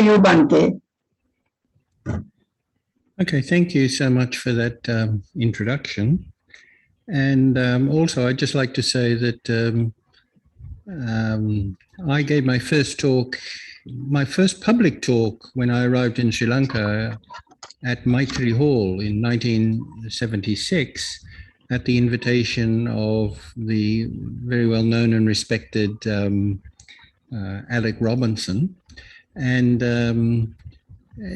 you, Bhante. Okay, thank you so much for that introduction. And also, I'd just like to say that I gave my first public talk when I arrived in Sri Lanka at Maitriya Hall in 1976 at the invitation of the very well known and respected Alec Robinson. And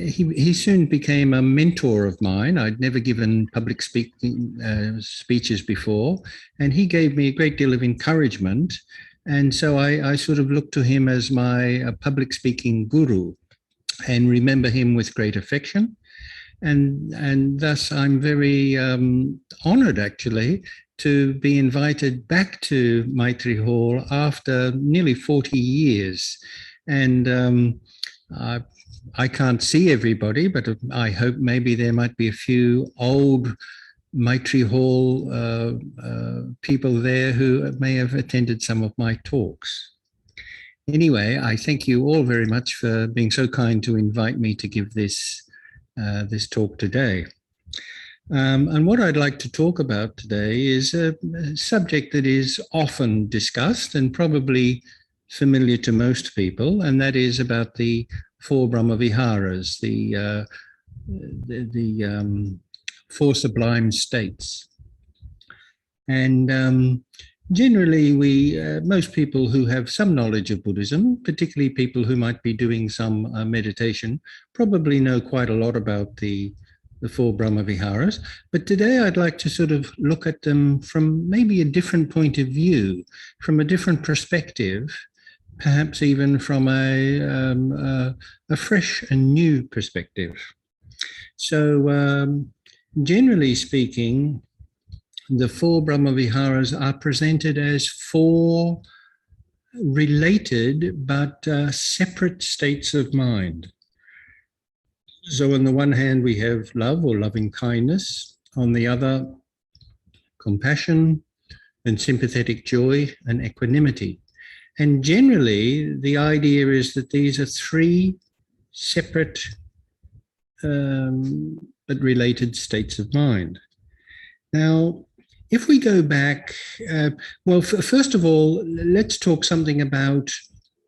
he soon became a mentor of mine. I'd never given public speeches before, and he gave me a great deal of encouragement. And so I sort of looked to him as my public speaking guru and remember him with great affection. And thus I'm very honored, actually, to be invited back to Maitriya Hall after nearly 40 years. And I can't see everybody, but I hope maybe there might be a few old Maitriya Hall people there who may have attended some of my talks. Anyway, I thank you all very much for being so kind to invite me to give this talk today. And what I'd like to talk about today is a subject that is often discussed and probably familiar to most people, and that is about the Four Brahmaviharas, the Four Sublime States. And generally, most people who have some knowledge of Buddhism, particularly people who might be doing some meditation, probably know quite a lot about the Four Brahmaviharas. But today I'd like to sort of look at them from maybe a different point of view, from a different perspective, perhaps even from a fresh and new perspective. So generally speaking, the Four Brahmaviharas are presented as four related but separate states of mind. So on the one hand, we have love or loving kindness. On the other, compassion and sympathetic joy and equanimity. And generally, the idea is that these are three separate but related states of mind. Now, if we go back, first of all, let's talk something about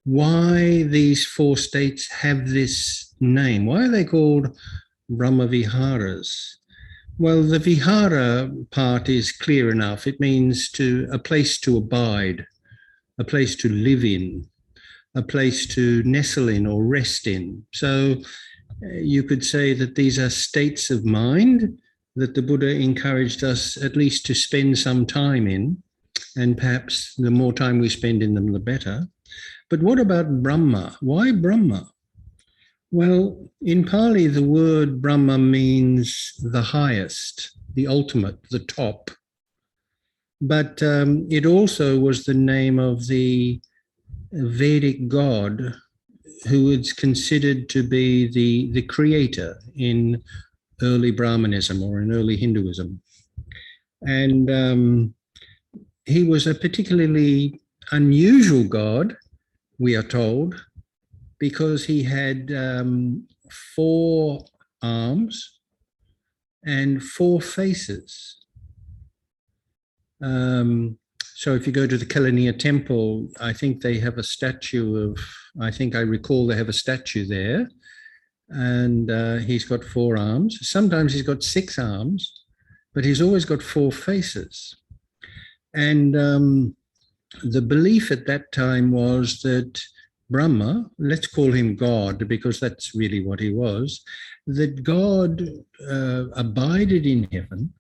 why these four states have this name. Why are they called Brahmaviharas? Well, the Vihara part is clear enough. It means a place to abide, a place to live in, a place to nestle in or rest in. So you could say that these are states of mind that the Buddha encouraged us at least to spend some time in, and perhaps the more time we spend in them, the better. But what about Brahma? Why Brahma? Well, in Pali, the word Brahma means the highest, the ultimate, the top. But it also was the name of the Vedic god who is considered to be the creator in early Brahmanism or in early Hinduism. And he was a particularly unusual god, we are told, because he had 4 arms and 4 faces. So if you go to the Kelaniya temple, I think they have a statue of, I recall they have a statue there, and he's got 4 arms. Sometimes he's got 6 arms, but he's always got 4 faces. And the belief at that time was that Brahma, let's call him God because that's really what he was, that God abided in heaven.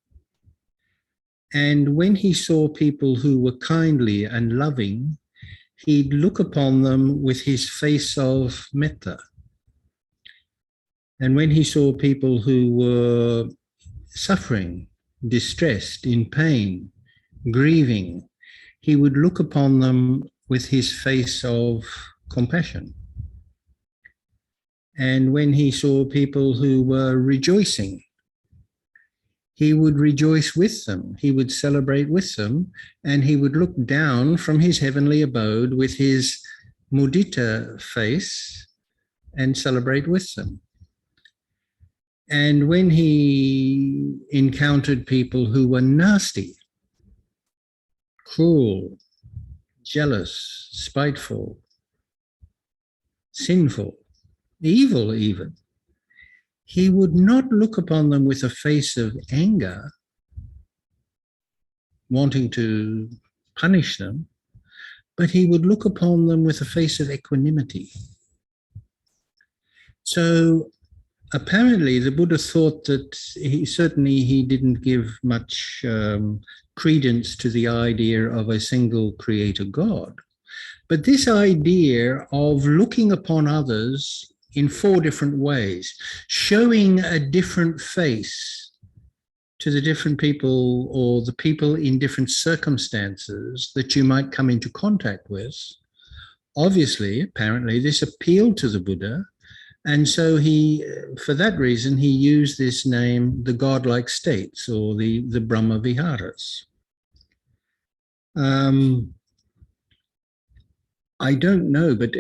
And when he saw people who were kindly and loving, he'd look upon them with his face of metta. And when he saw people who were suffering, distressed, in pain, grieving, he would look upon them with his face of compassion. And when he saw people who were rejoicing, he would rejoice with them, he would celebrate with them, and he would look down from his heavenly abode with his mudita face and celebrate with them. And when he encountered people who were nasty, cruel, jealous, spiteful, sinful, evil even, he would not look upon them with a face of anger, wanting to punish them, but he would look upon them with a face of equanimity. So apparently the Buddha thought that he didn't give much credence to the idea of a single creator God. But this idea of looking upon others in four different ways, showing a different face to the different people or the people in different circumstances that you might come into contact with, obviously, apparently, this appealed to the Buddha. And so he, for that reason, he used this name, the godlike states, or the Brahmaviharas. I don't know, but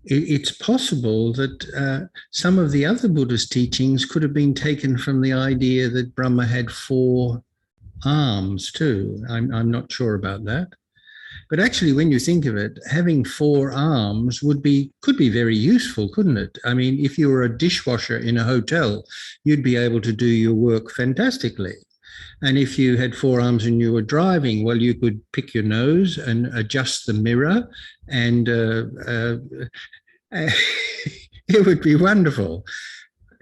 it's possible that some of the other Buddhist teachings could have been taken from the idea that Brahma had four arms too. I'm not sure about that. But actually, when you think of it, having four arms could be very useful, couldn't it? I mean, if you were a dishwasher in a hotel, you'd be able to do your work fantastically. And if you had four arms and you were driving, well, you could pick your nose and adjust the mirror, and it would be wonderful.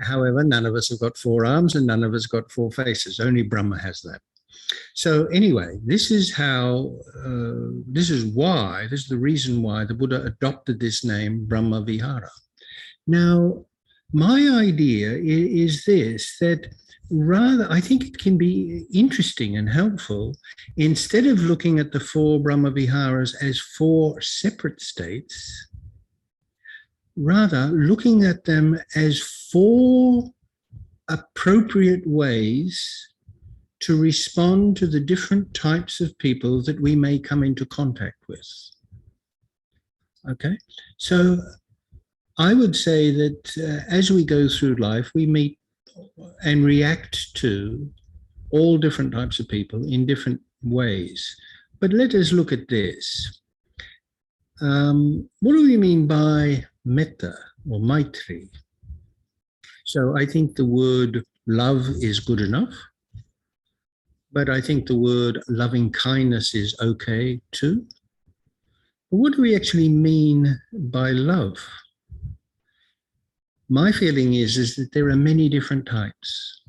However, none of us have got four arms and none of us got four faces. Only Brahma has that. So anyway, this is the reason why the Buddha adopted this name, Brahmavihara. Now, my idea is this, that rather, I think it can be interesting and helpful, instead of looking at the four Brahmaviharas as four separate states, rather looking at them as four appropriate ways to respond to the different types of people that we may come into contact with. Okay, so I would say that as we go through life, we meet and react to all different types of people in different ways. But let us look at this. What do we mean by metta or Maitriya? So I think the word love is good enough, but I think the word loving kindness is okay too. But what do we actually mean by love? My feeling is that there are many different types.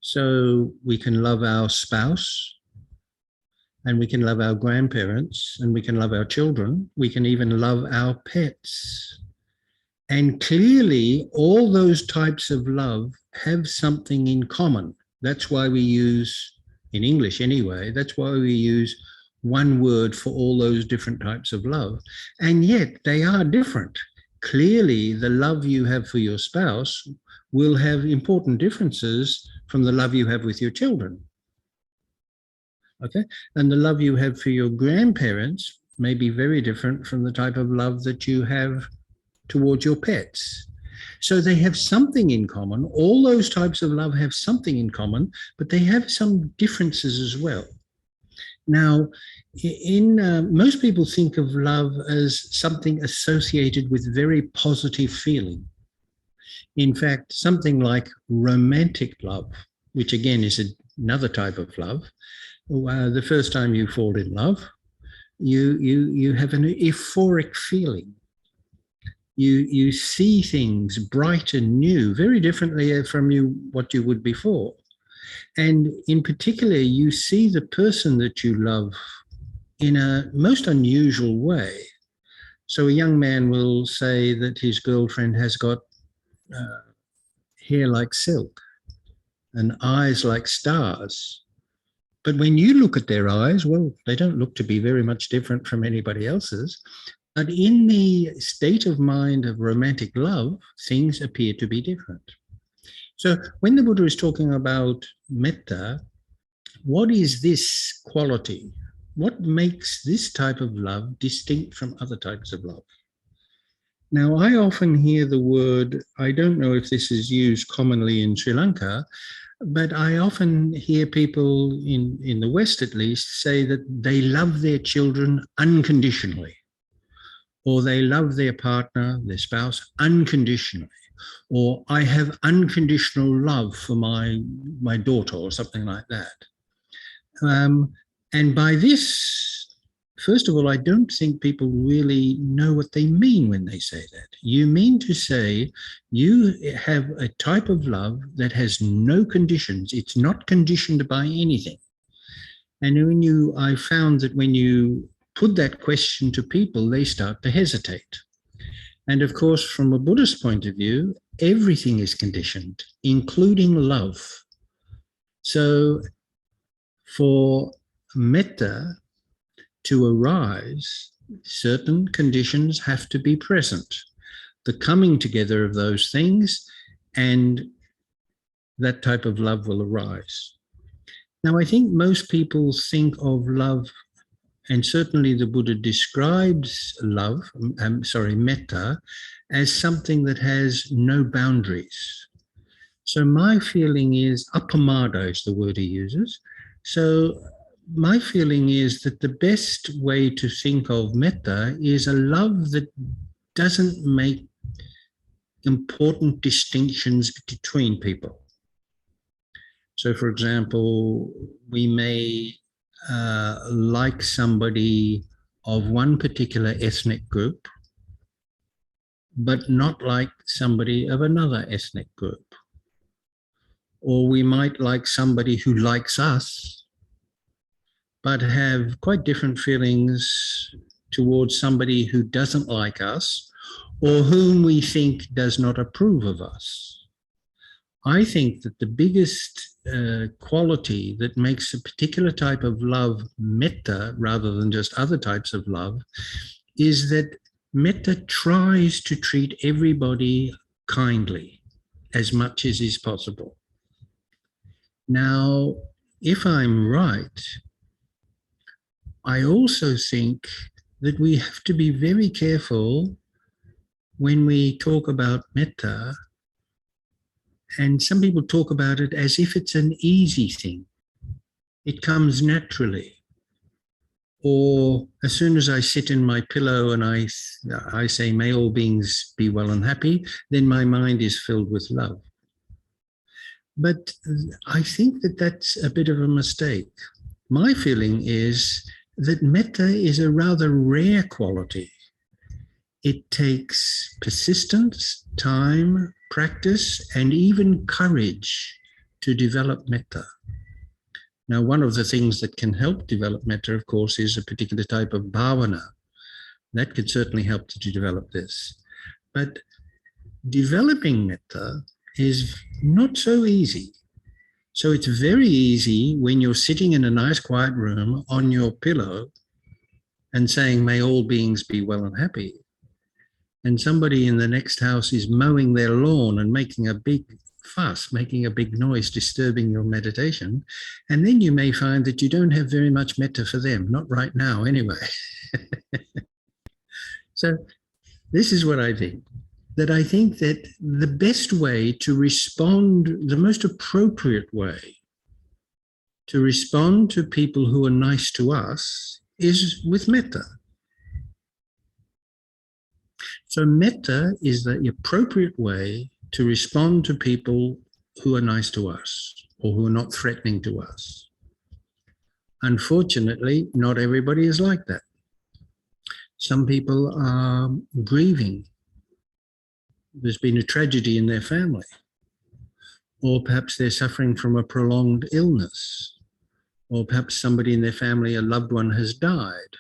So we can love our spouse, and we can love our grandparents, and we can love our children. We can even love our pets. And clearly, all those types of love have something in common. That's why we use, in English anyway, that's why we use one word for all those different types of love. And yet they are different. Clearly, the love you have for your spouse will have important differences from the love you have with your children. Okay? And the love you have for your grandparents may be very different from the type of love that you have towards your pets. So they have something in common. All those types of love have something in common, but they have some differences as well. Now, most people think of love as something associated with very positive feeling. In fact, something like romantic love, which again is another type of love. The first time you fall in love, you have an euphoric feeling. You see things bright and new, very differently from what you would before. And in particular, you see the person that you love in a most unusual way. So a young man will say that his girlfriend has got hair like silk and eyes like stars. But when you look at their eyes, well, they don't look to be very much different from anybody else's. But in the state of mind of romantic love, things appear to be different. So when the Buddha is talking about metta, what is this quality? What makes this type of love distinct from other types of love? Now, I often hear the word, I don't know if this is used commonly in Sri Lanka, but I often hear people in the West at least say that they love their children unconditionally, or they love their partner, their spouse, unconditionally, or I have unconditional love for my daughter, or something like that. And by this, first of all, I don't think people really know what they mean when they say that. You mean to say you have a type of love that has no conditions. It's not conditioned by anything. And I found that when you put that question to people, they start to hesitate. And of course, from a Buddhist point of view, everything is conditioned, including love. So for metta to arise, certain conditions have to be present. The coming together of those things, and that type of love will arise. Now, I think most people think of love, and certainly the Buddha describes love, metta, as something that has no boundaries. So my feeling is, apamada is the word he uses. So my feeling is that the best way to think of metta is a love that doesn't make important distinctions between people. So, for example, we may like somebody of one particular ethnic group, but not like somebody of another ethnic group. Or we might like somebody who likes us, but have quite different feelings towards somebody who doesn't like us, or whom we think does not approve of us. I think that the biggest quality that makes a particular type of love metta, rather than just other types of love, is that metta tries to treat everybody kindly as much as is possible. Now, if I'm right, I also think that we have to be very careful when we talk about metta. And some people talk about it as if it's an easy thing. It comes naturally. Or as soon as I sit in my pillow and I say, may all beings be well and happy, then my mind is filled with love. But I think that that's a bit of a mistake. My feeling is that metta is a rather rare quality. It takes persistence, time, practice, and even courage to develop metta. Now, one of the things that can help develop metta, of course, is a particular type of bhavana. That could certainly help to develop this. But developing metta is not so easy. So it's very easy when you're sitting in a nice quiet room on your pillow and saying, may all beings be well and happy. And somebody in the next house is mowing their lawn and making a big fuss, making a big noise, disturbing your meditation. And then you may find that you don't have very much metta for them, not right now anyway. So this is what I think, that I think that the best way to respond, the most appropriate way to respond to people who are nice to us is with metta. So metta is the appropriate way to respond to people who are nice to us or who are not threatening to us. Unfortunately, not everybody is like that. Some people are grieving. There's been a tragedy in their family. Or perhaps they're suffering from a prolonged illness. Or perhaps somebody in their family, a loved one, has died.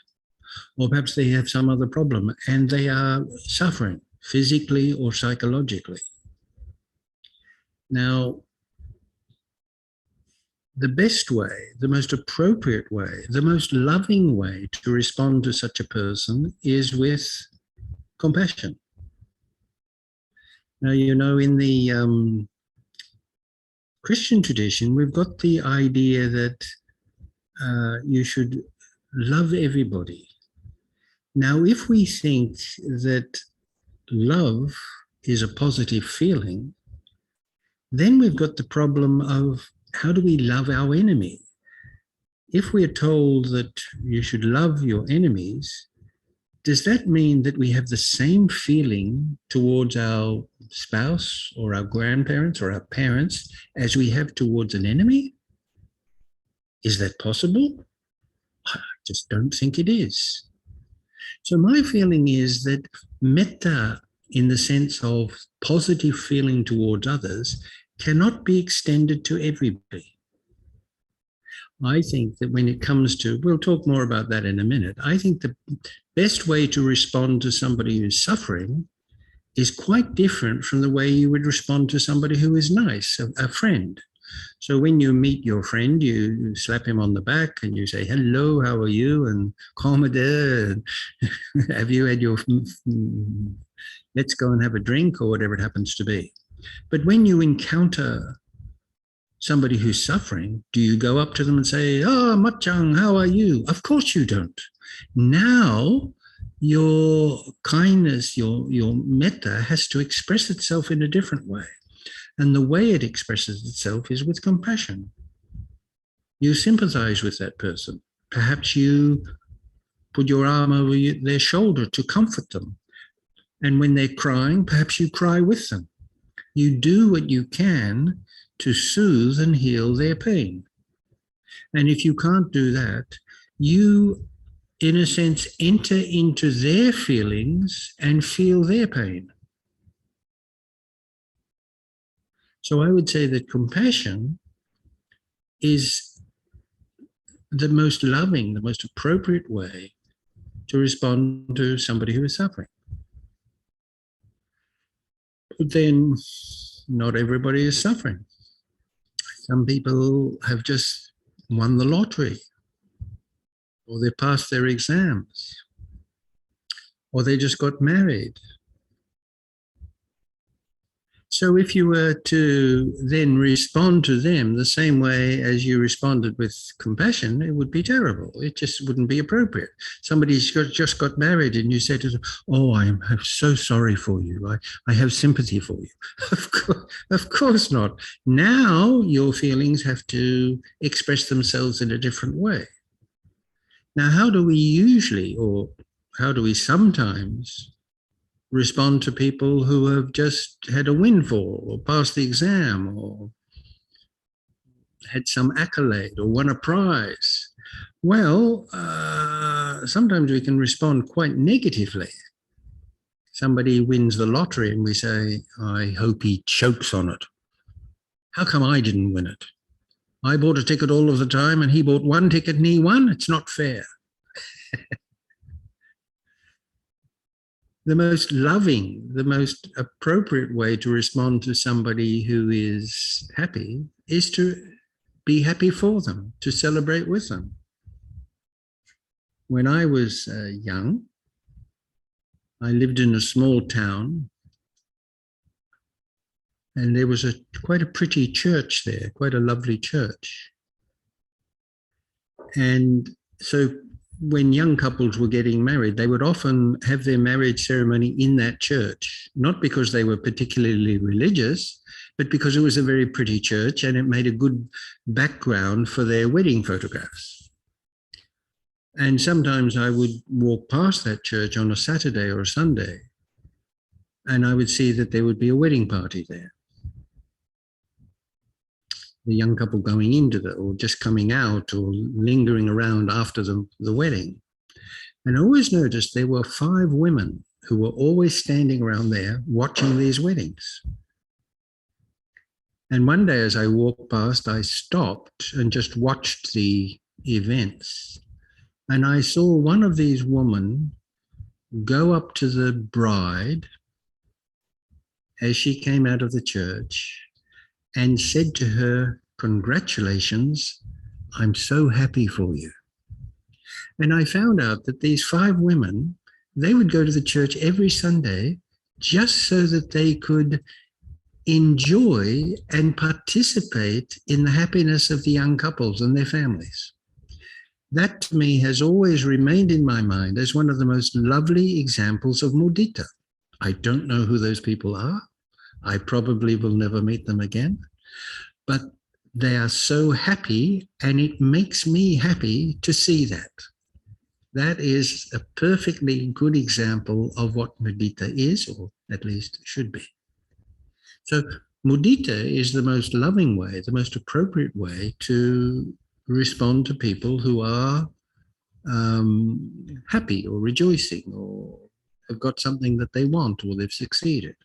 Or perhaps they have some other problem and they are suffering physically or psychologically. Now, the best way, the most appropriate way, the most loving way to respond to such a person is with compassion. Now, you know, in the Christian tradition, we've got the idea that you should love everybody. Now, if we think that love is a positive feeling, then we've got the problem of how do we love our enemy? If we're told that you should love your enemies, does that mean that we have the same feeling towards our spouse or our grandparents or our parents as we have towards an enemy? Is that possible? I just don't think it is. So my feeling is that metta, in the sense of positive feeling towards others, cannot be extended to everybody. I think that when it comes to, we'll talk more about that in a minute, I think the best way to respond to somebody who's suffering is quite different from the way you would respond to somebody who is nice, a friend. So when you meet your friend, you slap him on the back and you say, hello, how are you? And komade, have you had your, let's go and have a drink or whatever it happens to be. But when you encounter somebody who's suffering, do you go up to them and say, oh, Machang, how are you? Of course you don't. Now, your kindness, your metta has to express itself in a different way. And the way it expresses itself is with compassion. You sympathize with that person. Perhaps you put your arm over their shoulder to comfort them. And when they're crying, perhaps you cry with them. You do what you can to soothe and heal their pain. And if you can't do that, you, in a sense, enter into their feelings and feel their pain. So I would say that compassion is the most loving, the most appropriate way to respond to somebody who is suffering. But then not everybody is suffering. Some people have just won the lottery, or they passed their exams, or they just got married. So if you were to then respond to them the same way as you responded with compassion, it would be terrible. It just wouldn't be appropriate. Somebody's just got married and you say to them, oh, I'm so sorry for you. I have sympathy for you. Of course not. Now your feelings have to express themselves in a different way. Now, how do we usually, or how do we sometimes respond to people who have just had a windfall or passed the exam or had some accolade or won a prize? Well, sometimes we can respond quite negatively. Somebody wins the lottery and we say, I hope he chokes on it. How come I didn't win it? I bought a ticket all of the time and he bought one ticket and he won. It's not fair. The most loving, the most appropriate way to respond to somebody who is happy is to be happy for them, to celebrate with them. When I was young, I lived in a small town and there was quite a pretty church there, quite a lovely church. And so when young couples were getting married, they would often have their marriage ceremony in that church, not because they were particularly religious, but because it was a very pretty church and it made a good background for their wedding photographs. And sometimes I would walk past that church on a Saturday or a Sunday, and I would see that there would be a wedding party there. The young couple going into or just coming out or lingering around after the wedding. And I always noticed there were 5 women who were always standing around there watching these weddings. And one day as I walked past, I stopped and just watched the events. And I saw one of these women go up to the bride as she came out of the church and said to her, congratulations, I'm so happy for you. And I found out that these 5 women, they would go to the church every Sunday just so that they could enjoy and participate in the happiness of the young couples and their families. That to me has always remained in my mind as one of the most lovely examples of mudita. I don't know who those people are. I probably will never meet them again. But they are so happy, and it makes me happy to see that. That is a perfectly good example of what mudita is, or at least should be. So mudita is the most loving way, the most appropriate way to respond to people who are happy or rejoicing or have got something that they want or they've succeeded.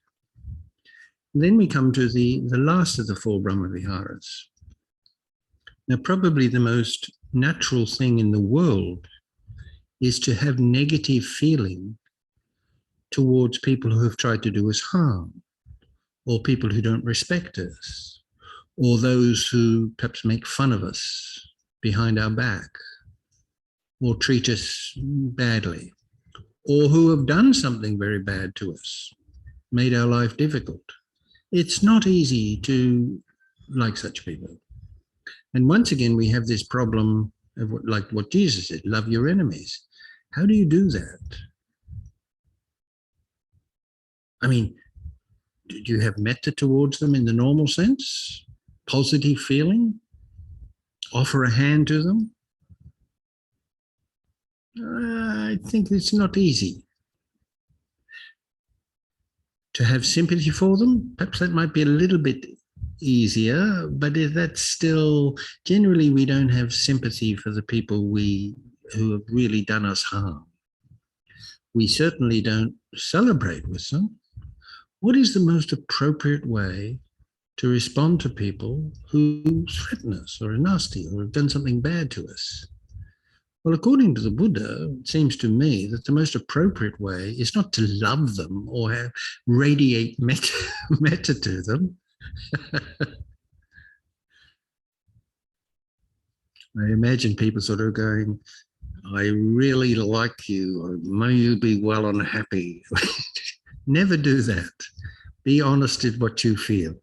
And then we come to the last of the four Brahmaviharas. Now, probably the most natural thing in the world is to have negative feeling towards people who have tried to do us harm, or people who don't respect us, or those who perhaps make fun of us behind our back, or treat us badly, or who have done something very bad to us, made our life difficult. It's not easy to like such people. And once again, we have this problem of like what Jesus said, love your enemies. How do you do that? I mean, do you have metta towards them in the normal sense? Positive feeling? Offer a hand to them? I think it's not easy. To have sympathy for them, perhaps that might be a little bit easier, but that's still, generally we don't have sympathy for the people who have really done us harm. We certainly don't celebrate with them. What is the most appropriate way to respond to people who threaten us or are nasty or have done something bad to us? Well, according to the Buddha, it seems to me that the most appropriate way is not to love them or radiate metta to them. I imagine people sort of going, I really like you, or may you be well and happy. Never do that. Be honest in what you feel.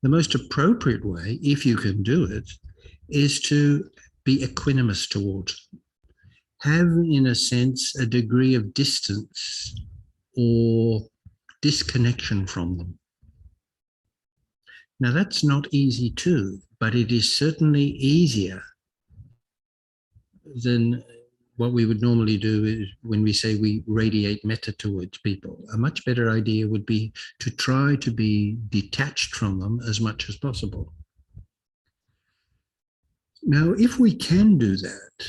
The most appropriate way, if you can do it, is to be equanimous towards them. Have, in a sense, a degree of distance or disconnection from them. Now, that's not easy too, but it is certainly easier than what we would normally do is when we say we radiate metta towards people. A much better idea would be to try to be detached from them as much as possible. Now, if we can do that,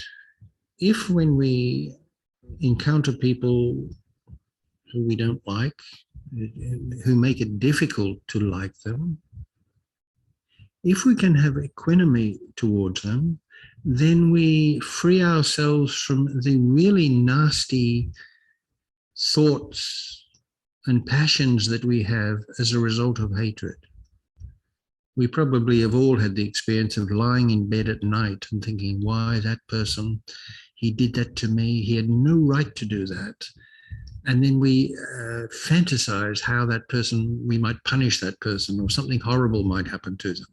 if when we encounter people who we don't like, who make it difficult to like them, if we can have equanimity towards them, then we free ourselves from the really nasty thoughts and passions that we have as a result of hatred. We probably have all had the experience of lying in bed at night and thinking, why that person, he did that to me, he had no right to do that. And then we fantasize how that person, we might punish that person or something horrible might happen to them.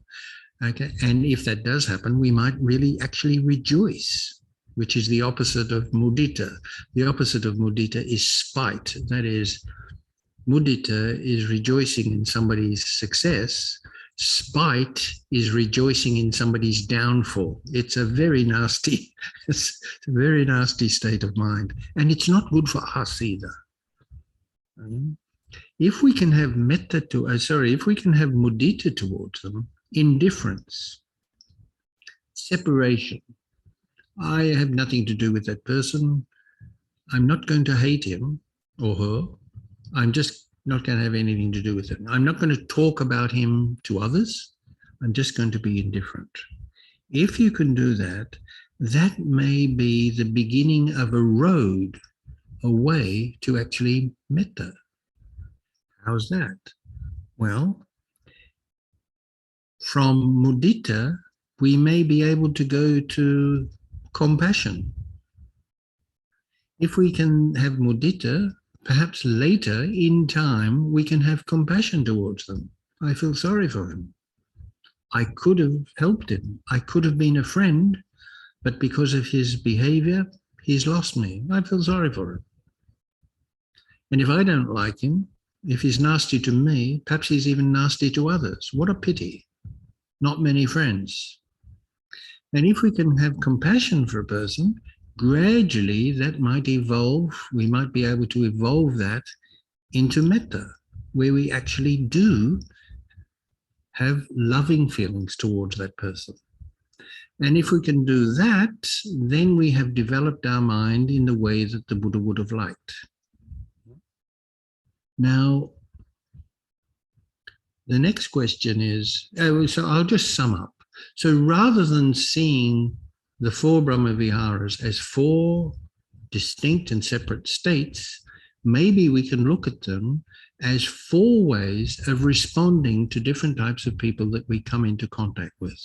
Okay, and if that does happen, we might really actually rejoice, which is the opposite of mudita. The opposite of mudita is spite. That is, mudita is rejoicing in somebody's success. Spite is rejoicing in somebody's downfall. It's a very nasty, it's a very nasty state of mind, and it's not good for us either. If we can have if we can have mudita towards them, indifference, separation. I have nothing to do with that person. I'm not going to hate him or her. I'm just not going to have anything to do with it. I'm not going to talk about him to others. I'm just going to be indifferent. If you can do that, that may be the beginning of a road, a way to actually metta. How's that? Well, from mudita, we may be able to go to compassion. If we can have mudita, perhaps later in time, we can have compassion towards them. I feel sorry for him. I could have helped him. I could have been a friend, but because of his behavior, he's lost me. I feel sorry for him. And if I don't like him, if he's nasty to me, perhaps he's even nasty to others. What a pity. Not many friends. And if we can have compassion for a person, gradually that might evolve. We might be able to evolve that into metta, where we actually do have loving feelings towards that person. And if we can do that, then we have developed our mind in the way that the Buddha would have liked. Now, the next question is, so I'll just sum up. So rather than seeing the four Brahmaviharas as four distinct and separate states, maybe we can look at them as four ways of responding to different types of people that we come into contact with.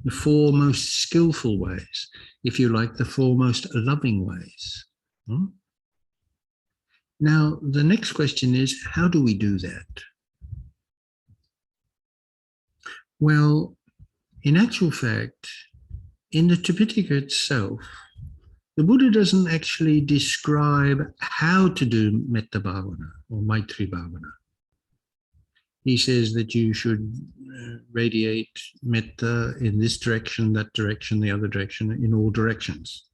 The four most skillful ways, if you like, the four most loving ways. Now, the next question is, how do we do that? Well, in actual fact, in the Tipitaka itself, the Buddha doesn't actually describe how to do metta bhavana or Maitriya bhavana. He says that you should radiate metta in this direction, that direction, the other direction, in all directions.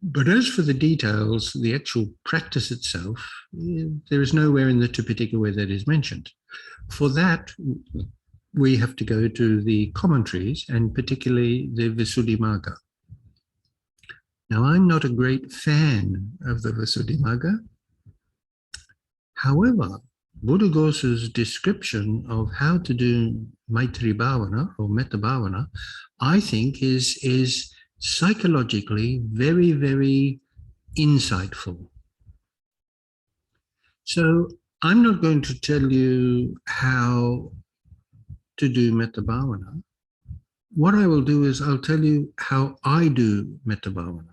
But as for the details, the actual practice itself, there is nowhere in the Tipitaka where that is mentioned. For that, we have to go to the commentaries, and particularly the Visuddhimagga. Now, I'm not a great fan of the Visuddhimagga. However, Buddhaghosa's description of how to do Maitriya bhavana or metta bhavana, I think is psychologically very, very insightful. So I'm not going to tell you how to do metta bhavana. What I will do is I'll tell you how I do metta bhavana.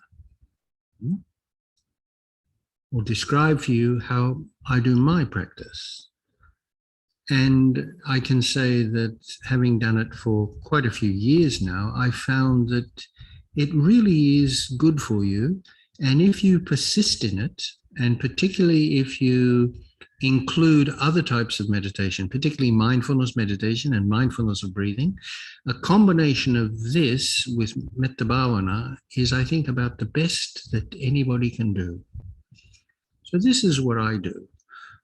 Or describe for you how I do my practice. And I can say that having done it for quite a few years now, I found that it really is good for you. And if you persist in it, and particularly if you include other types of meditation, particularly mindfulness meditation and mindfulness of breathing, a combination of this with metta bhavana is, I think, about the best that anybody can do. So this is what I do.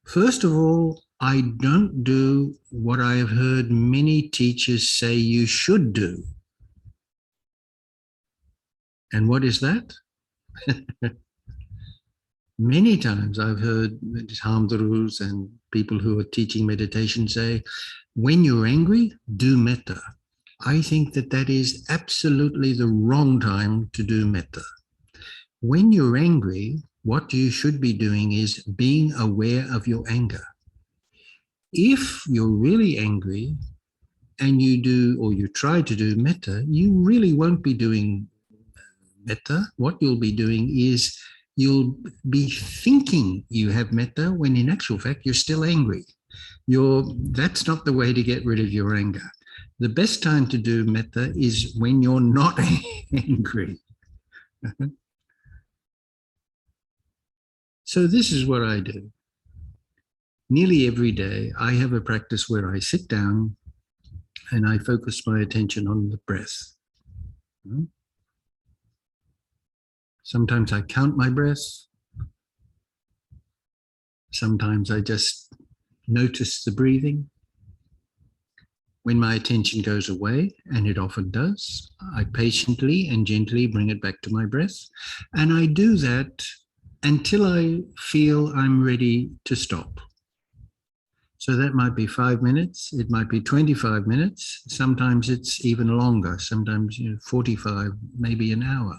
First of all, I don't do what I have heard many teachers say you should do. And what is that? Many times I've heard Hamdurus and people who are teaching meditation say, when you're angry, do metta. I think that that is absolutely the wrong time to do metta. When you're angry, what you should be doing is being aware of your anger. If you're really angry and you do, or you try to do metta, you really won't be doing metta. What you'll be doing is you'll be thinking you have metta when in actual fact you're still angry. That's not the way to get rid of your anger. The best time to do metta is when you're not angry. So this is what I do. Nearly every day I have a practice where I sit down and I focus my attention on the breath. Sometimes I count my breath. Sometimes I just notice the breathing. When my attention goes away, and it often does, I patiently and gently bring it back to my breath. And I do that until I feel I'm ready to stop. So that might be 5 minutes, it might be 25 minutes, sometimes it's even longer, sometimes 45, maybe an hour.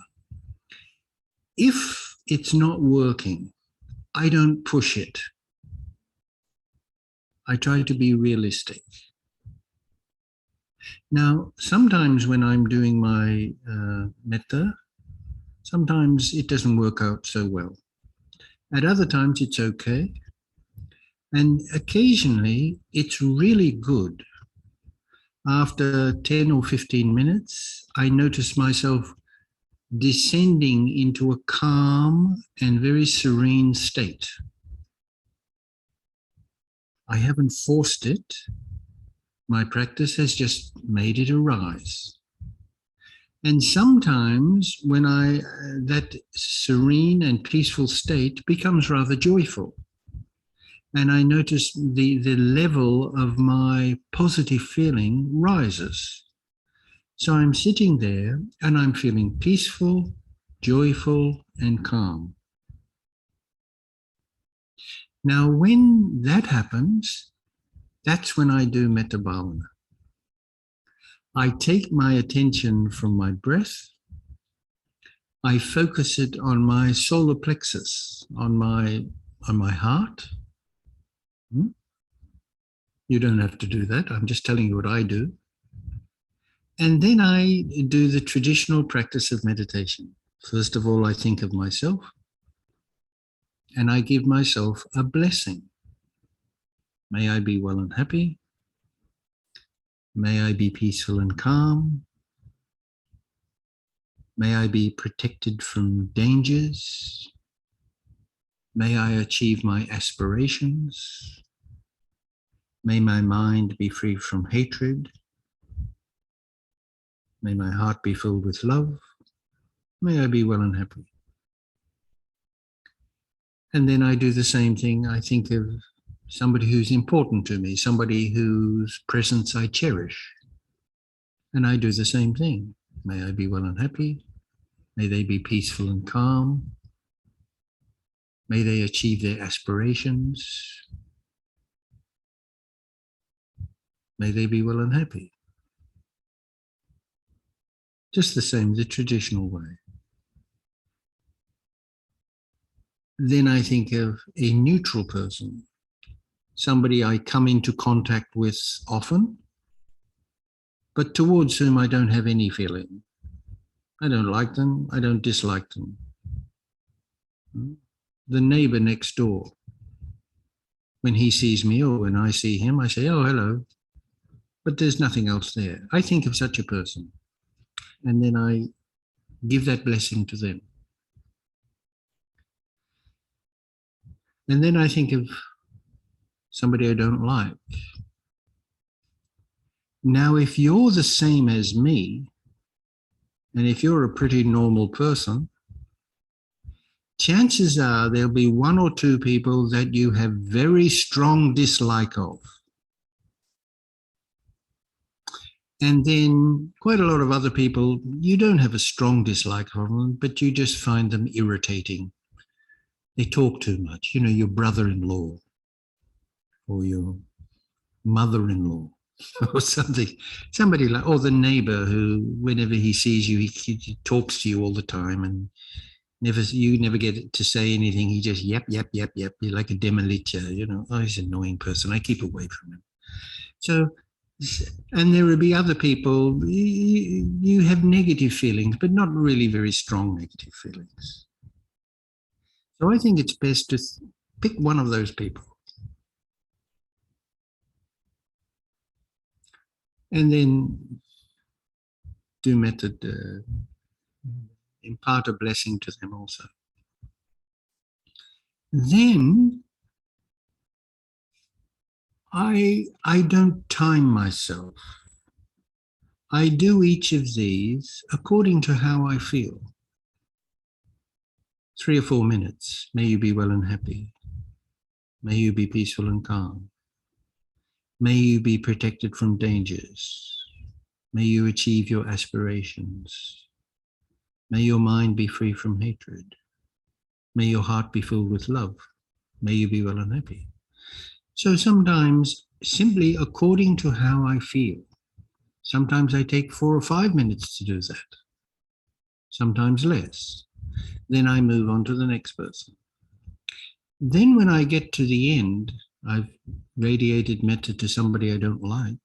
If it's not working, I don't push it. I try to be realistic. Now, sometimes when I'm doing my metta, sometimes it doesn't work out so well. At other times, it's okay. And occasionally, it's really good. After 10 or 15 minutes, I notice myself descending into a calm and very serene state. I haven't forced it. My practice has just made it arise. And sometimes when that serene and peaceful state becomes rather joyful. And I notice the level of my positive feeling rises. So I'm sitting there and I'm feeling peaceful, joyful, and calm. Now, when that happens, that's when I do metta bhavana. I take my attention from my breath. I focus it on my solar plexus, on my heart. You don't have to do that. I'm just telling you what I do. And then I do the traditional practice of meditation. First of all, I think of myself and I give myself a blessing. May I be well and happy. May I be peaceful and calm. May I be protected from dangers. May I achieve my aspirations. May my mind be free from hatred. May my heart be filled with love. May I be well and happy. And then I do the same thing. I think of somebody who's important to me, somebody whose presence I cherish. And I do the same thing. May I be well and happy. May they be peaceful and calm. May they achieve their aspirations. May they be well and happy. Just the same, the traditional way. Then I think of a neutral person, somebody I come into contact with often, but towards whom I don't have any feeling. I don't like them, I don't dislike them. The neighbor next door, when he sees me or when I see him, I say, oh, hello, but there's nothing else there. I think of such a person, and then I give that blessing to them. And then I think of somebody I don't like. Now, if you're the same as me, and if you're a pretty normal person, chances are there'll be one or two people that you have very strong dislike of. And then quite a lot of other people, you don't have a strong dislike of them, but you just find them irritating. They talk too much. You know, your brother-in-law or your mother-in-law or something, somebody like, or the neighbor who, whenever he sees you, he talks to you all the time and you never get to say anything. He just yap. You're like a demolitia, you know. Oh, he's an annoying person. I keep away from him. So, and there will be other people, you have negative feelings, but not really very strong negative feelings. So I think it's best to pick one of those people. And then do method, impart a blessing to them also. Then I don't time myself. I do each of these according to how I feel. 3 or 4 minutes. May you be well and happy. May you be peaceful and calm. May you be protected from dangers. May you achieve your aspirations. May your mind be free from hatred. May your heart be filled with love. May you be well and happy. So sometimes, simply according to how I feel, sometimes I take 4 or 5 minutes to do that. Sometimes less. Then I move on to the next person. Then when I get to the end, I've radiated metta to somebody I don't like.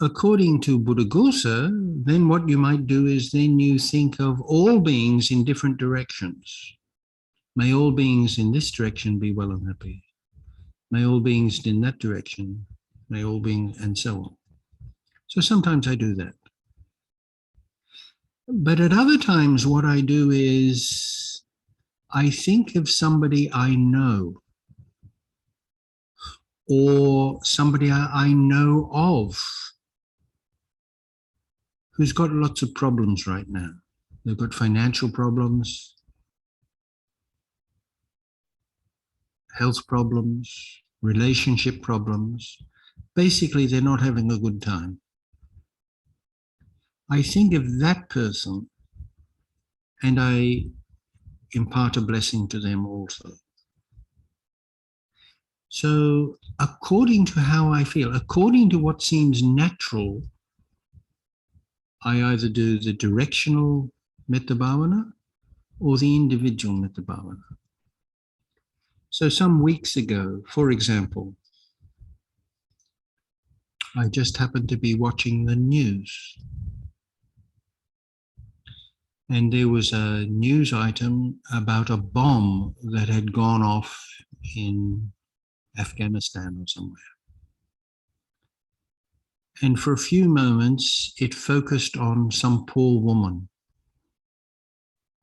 According to Buddhaghosa, then what you might do is then you think of all beings in different directions. May all beings in this direction be well and happy. May all beings in that direction, may all beings, and so on. So sometimes I do that. But at other times what I do is I think of somebody I know or somebody I know of who's got lots of problems right now. They've got financial problems, health problems, relationship problems. Basically, they're not having a good time. I think of that person and I impart a blessing to them also. So according to how I feel, according to what seems natural, I either do the directional metta bhavana or the individual metta bhavana. So some weeks ago, for example, I just happened to be watching the news. And there was a news item about a bomb that had gone off in Afghanistan or somewhere. And for a few moments, it focused on some poor woman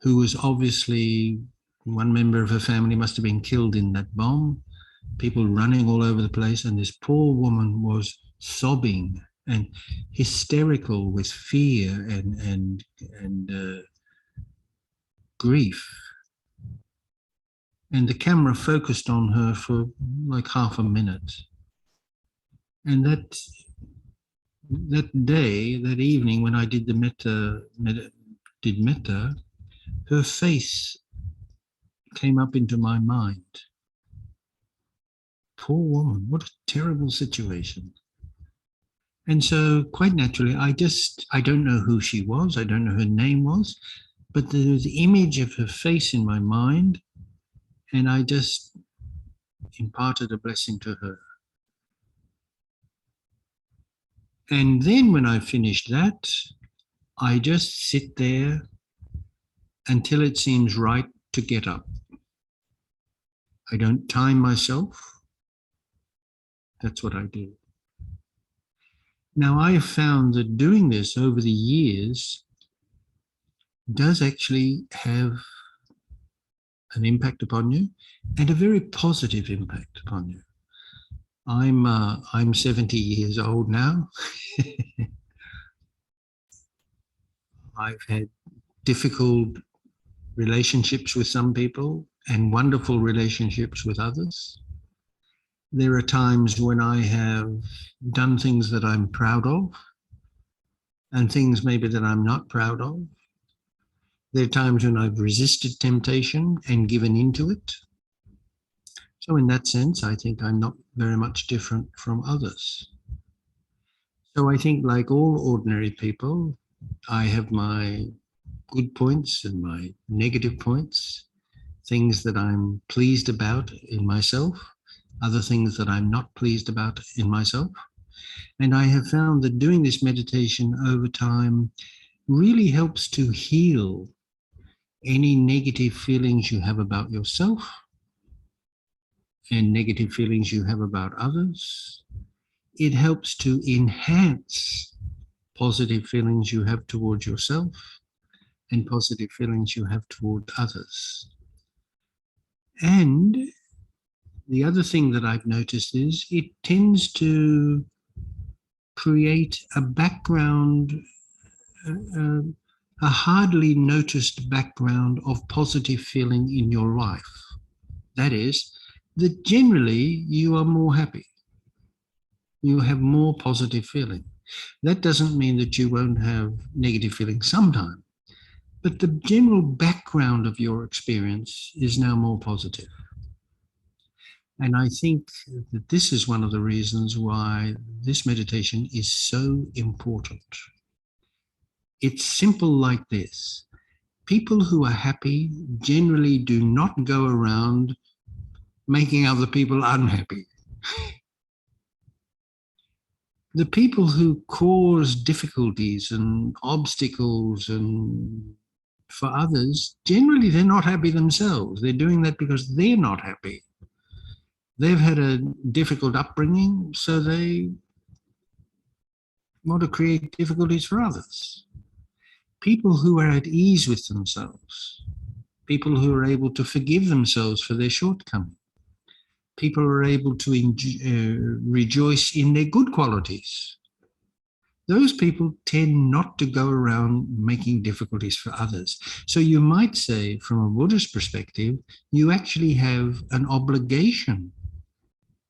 who was obviously, one member of her family must have been killed in that bomb, people running all over the place, and this poor woman was sobbing and hysterical with fear and grief. And the camera focused on her for like half a minute. And that day, that evening, when I did the metta, her face came up into my mind. Poor woman, what a terrible situation. And so quite naturally, I don't know who she was, I don't know her name was, but there was the image of her face in my mind, and I just imparted a blessing to her. And then when I finished that, I just sit there until it seems right to get up. I don't time myself. That's what I do. Now, I have found that doing this over the years does actually have an impact upon you, and a very positive impact upon you. I'm 70 years old now. I've had difficult relationships with some people and wonderful relationships with others. There are times when I have done things that I'm proud of and things maybe that I'm not proud of. There are times when I've resisted temptation and given into it. So in that sense, I think I'm not very much different from others. So I think, like all ordinary people, I have my good points and my negative points, things that I'm pleased about in myself, other things that I'm not pleased about in myself. And I have found that doing this meditation over time really helps to heal any negative feelings you have about yourself and negative feelings you have about others. It helps to enhance positive feelings you have towards yourself and positive feelings you have toward others. And the other thing that I've noticed is it tends to create a background, a hardly noticed background of positive feeling in your life. That is, that generally you are more happy. You have more positive feeling. That doesn't mean that you won't have negative feeling sometime, but the general background of your experience is now more positive. And I think that this is one of the reasons why this meditation is so important. It's simple like this. People who are happy generally do not go around making other people unhappy. The people who cause difficulties and obstacles and for others, generally they're not happy themselves. They're doing that because they're not happy. They've had a difficult upbringing, so they want to create difficulties for others. People who are at ease with themselves, people who are able to forgive themselves for their shortcomings, people are able to rejoice in their good qualities. Those people tend not to go around making difficulties for others. So you might say, from a Buddhist perspective, you actually have an obligation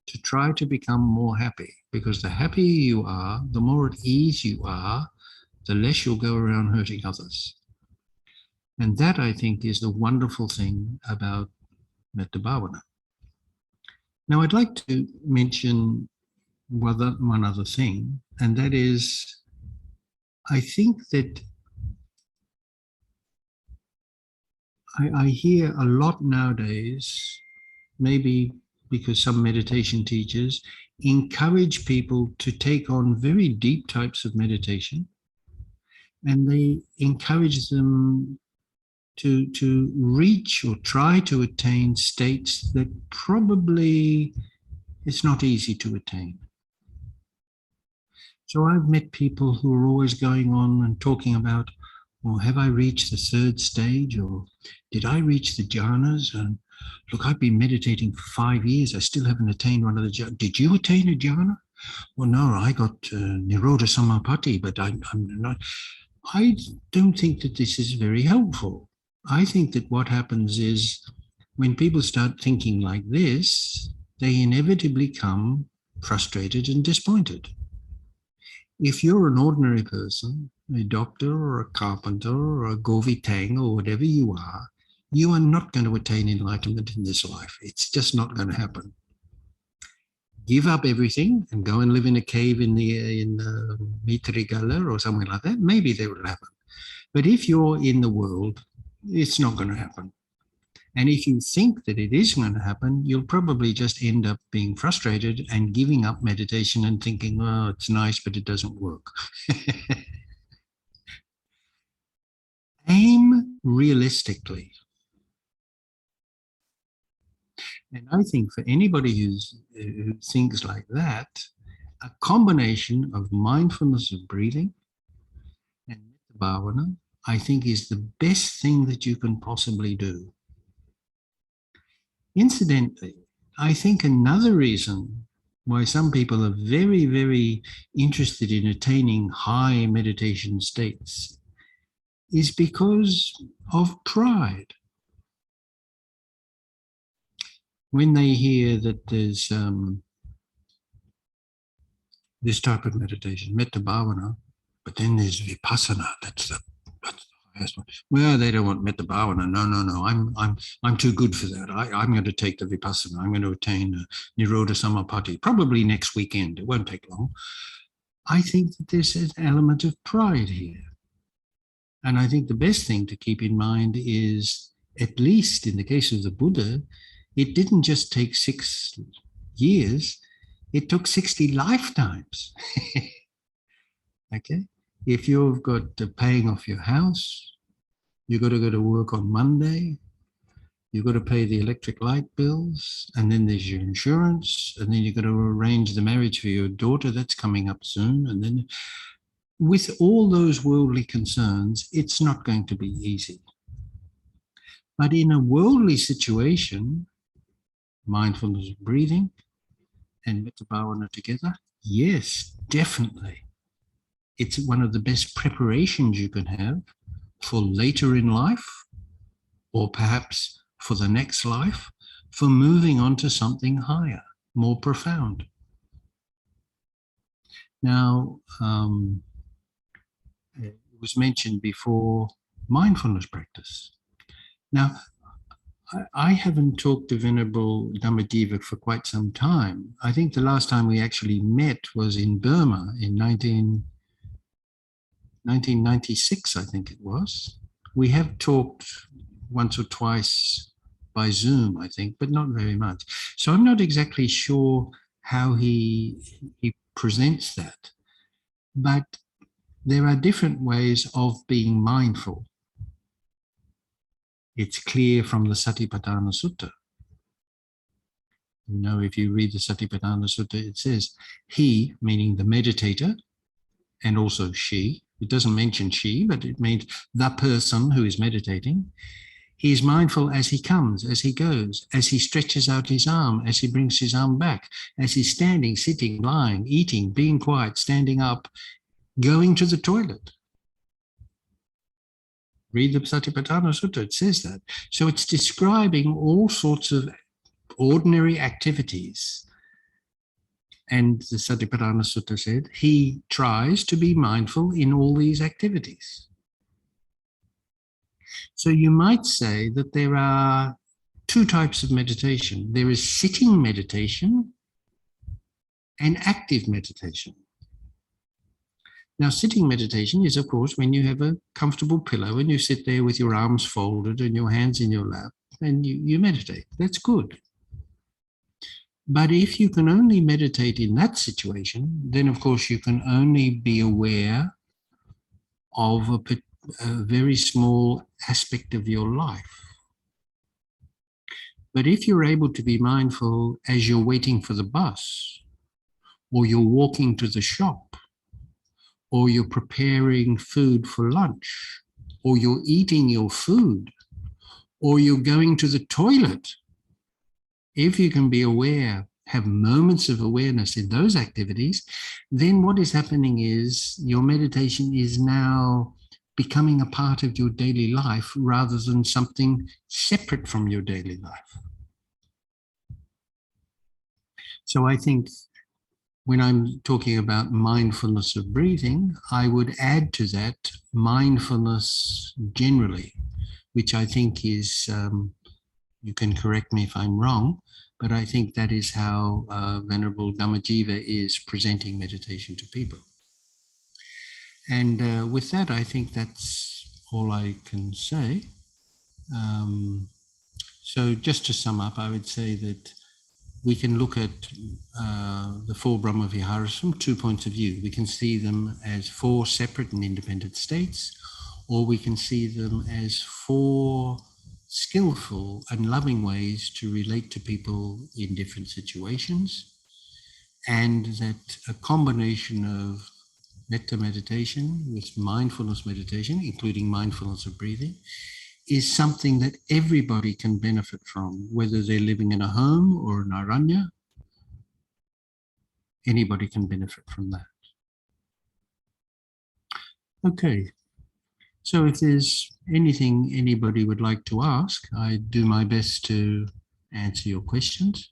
to try to become more happy, because the happier you are, the more at ease you are, the less you'll go around hurting others. And that, I think, is the wonderful thing about Metta Bhavana. Now, I'd like to mention one other thing, and that is, I think that I hear a lot nowadays, maybe because some meditation teachers encourage people to take on very deep types of meditation, and they encourage them to reach or try to attain states that probably it's not easy to attain. So I've met people who are always going on and talking about, well, have I reached the third stage, or did I reach the jhanas? And look, I've been meditating for 5 years. I still haven't attained one of the jhanas. Did you attain a jhana? Well, no, I got Nirodha Samapatti, but I'm not. I don't think that this is very helpful. I think that what happens is when people start thinking like this, they inevitably become frustrated and disappointed. If you're an ordinary person, a doctor or a carpenter or a govitang or whatever you are not going to attain enlightenment in this life. It's just not going to happen. Give up everything and go and live in a cave in Maitriya or somewhere like that. Maybe that will happen. But if you're in the world, it's not going to happen. And if you think that it is going to happen, you'll probably just end up being frustrated and giving up meditation and thinking, oh, it's nice, but it doesn't work. Aim realistically. And I think for anybody who thinks like that, a combination of mindfulness of breathing and Metta Bhavana, I think, is the best thing that you can possibly do. Incidentally, I think another reason why some people are very, very interested in attaining high meditation states is because of pride. When they hear that there's this type of meditation, Metta Bhavana, but then there's Vipassana, that's the highest one. Well, they don't want Metta Bhavana. No. I'm too good for that. I'm going to take the Vipassana. I'm going to attain Nirodha Samapatti, probably next weekend. It won't take long. I think that there's an element of pride here. And I think the best thing to keep in mind is, at least in the case of the Buddha, it didn't just take 6 years, it took 60 lifetimes. Okay? If you've got paying off your house, you've got to go to work on Monday, you've got to pay the electric light bills, and then there's your insurance, and then you've got to arrange the marriage for your daughter that's coming up soon. And then with all those worldly concerns, it's not going to be easy. But in a worldly situation, mindfulness of breathing and Metta Bhavana together, yes, definitely. It's one of the best preparations you can have for later in life, or perhaps for the next life, for moving on to something higher, more profound. Now, it was mentioned before, mindfulness practice. Now, I haven't talked to Venerable Dhammika for quite some time. I think the last time we actually met was in Burma in 1996, I think it was. We have talked once or twice by Zoom, I think, but not very much. So I'm not exactly sure how he presents that. But there are different ways of being mindful. It's clear from the Satipatthana Sutta. You know, if you read the Satipatthana Sutta, it says, he, meaning the meditator, and also she, it doesn't mention she, but it means the person who is meditating, He is mindful as he comes, as he goes, as he stretches out his arm, as he brings his arm back, as he's standing, sitting, lying, eating, being quiet, standing up, going to the toilet. Read the Satipatthana Sutta, it says that. So it's describing all sorts of ordinary activities. And the Satipatthana Sutta said, he tries to be mindful in all these activities. So you might say that there are two types of meditation. There is sitting meditation and active meditation. Now, sitting meditation is, of course, when you have a comfortable pillow and you sit there with your arms folded and your hands in your lap and you meditate. That's good. But if you can only meditate in that situation, then, of course, you can only be aware of a very small aspect of your life. But if you're able to be mindful as you're waiting for the bus, or you're walking to the shop, or you're preparing food for lunch, or you're eating your food, or you're going to the toilet, if you can be aware, have moments of awareness in those activities, then what is happening is your meditation is now becoming a part of your daily life rather than something separate from your daily life. So I think when I'm talking about mindfulness of breathing, I would add to that mindfulness generally, which I think is, you can correct me if I'm wrong, but I think that is how Venerable Dhammajiva is presenting meditation to people. And with that, I think that's all I can say. So just to sum up, I would say that we can look at the four Brahmaviharas from 2 points of view. We can see them as 4 separate and independent states, or we can see them as 4 skillful and loving ways to relate to people in different situations, and that a combination of metta meditation with mindfulness meditation, including mindfulness of breathing, is something that everybody can benefit from, whether they're living in a home or an aranya. Anybody can benefit from that. Okay, so if there's anything anybody would like to ask, I do my best to answer your questions.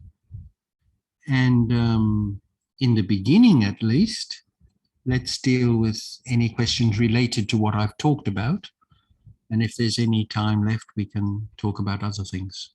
And in the beginning, at least, let's deal with any questions related to what I've talked about. And if there's any time left, we can talk about other things.